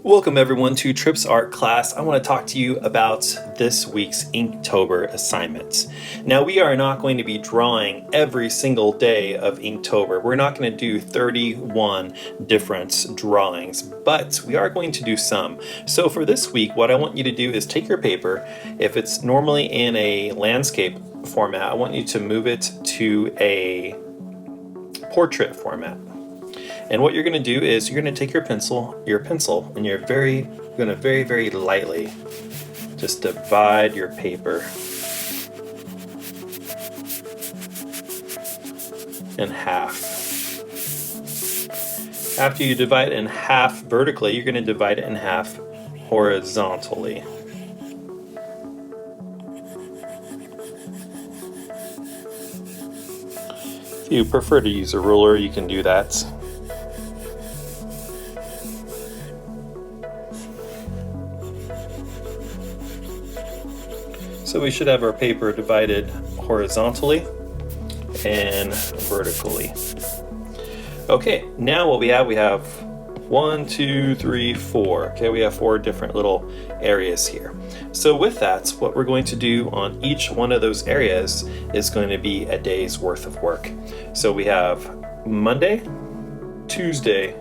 Welcome everyone to Tripp's Art class. I want to talk to you about this week's Inktober assignments. Now we are not going to be drawing every single day of Inktober. We're not going to do 31 different drawings, but we are going to do some. So for this week, what I want you to do is take your paper. If it's normally in a landscape format, I want you to move it to a portrait format. And what you're going to do is you're going to take your pencil, and you're going to very lightly just divide your paper in half. After you divide it in half vertically, you're going to divide it in half horizontally. If you prefer to use a ruler, you can do that. So we should have our paper divided horizontally and vertically. Okay, now what we have 1, 2, 3, 4. Okay, we have 4 different little areas here. So with that, what we're going to do on each one of those areas is going to be a day's worth of work. So we have Monday, Tuesday,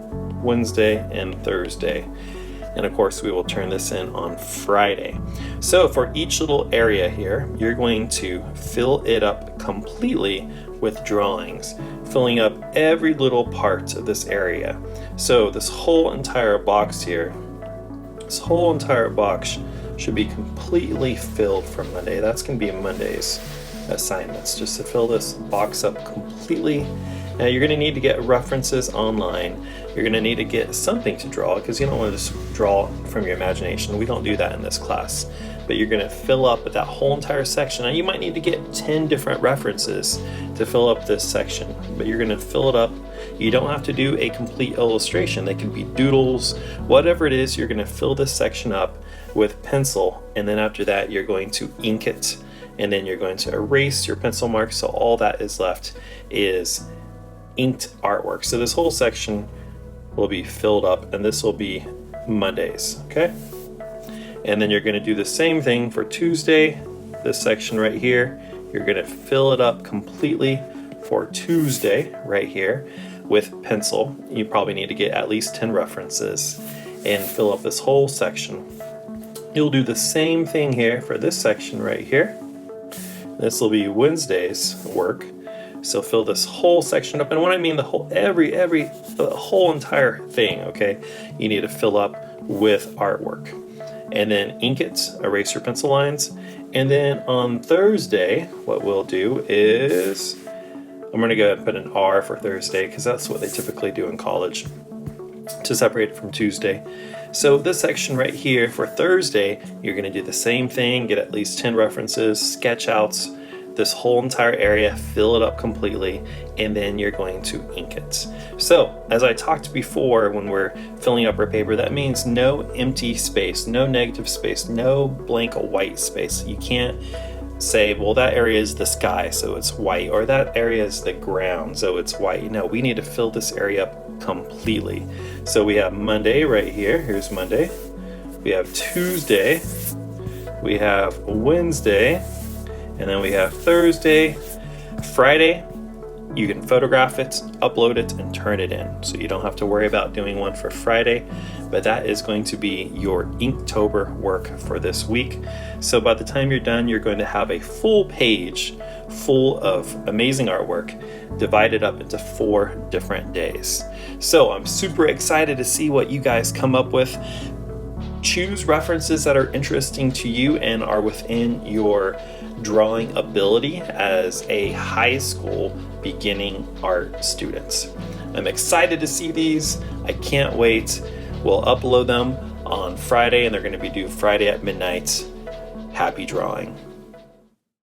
Wednesday, and Thursday. And of course, we will turn this in on Friday. So for each little area here, you're going to fill it up completely with drawings, filling up every little part of this area. So this whole entire box here, should be completely filled from Monday. That's going to be Monday's assignments, just to fill this box up completely. Now you're going to need to get references online. You're going to need to get something to draw, because you don't want to just draw from your imagination. We don't do that in this class. But you're going to fill up that whole entire section. Now you might need to get 10 different references to fill up this section, but you're going to fill it up. You don't have to do a complete illustration. They can be doodles, whatever it is. You're going to fill this section up with pencil, and then after that you're going to ink it, and then you're going to erase your pencil marks, so all that is left is inked artwork. So this whole section will be filled up, and this will be Mondays, okay? And then you're going to do the same thing for Tuesday. This section right here, you're going to fill it up completely for Tuesday right here with pencil. You probably need to get at least 10 references and fill up this whole section. You'll do the same thing here for this section right here. This will be Wednesday's work. So fill this whole section up, and when I mean the whole, the whole entire thing, okay, you need to fill up with artwork, and then ink it, erase your pencil lines, and then on Thursday, what we'll do is, I'm going to go ahead and put an R for Thursday because that's what they typically do in college to separate it from Tuesday. So this section right here for Thursday, you're going to do the same thing, get at least 10 references, sketch outs, this whole entire area, fill it up completely, and then you're going to ink it. So as I talked before, when we're filling up our paper, that means no empty space, no negative space, no blank white space. You can't say, well, that area is the sky, so it's white, or that area is the ground, so it's white. No, we need to fill this area up completely. So we have Monday right here. Here's Monday. We have Tuesday. We have Wednesday. And then we have Thursday. Friday, you can photograph it, upload it, and turn it in. So you don't have to worry about doing one for Friday, but that is going to be your Inktober work for this week. So by the time you're done, you're going to have a full page full of amazing artwork divided up into 4 different days. So I'm super excited to see what you guys come up with. Choose references that are interesting to you and are within your drawing ability as a high school beginning art student. I'm excited to see these. I can't wait. We'll upload them on Friday, and they're going to be due Friday at midnight. Happy drawing.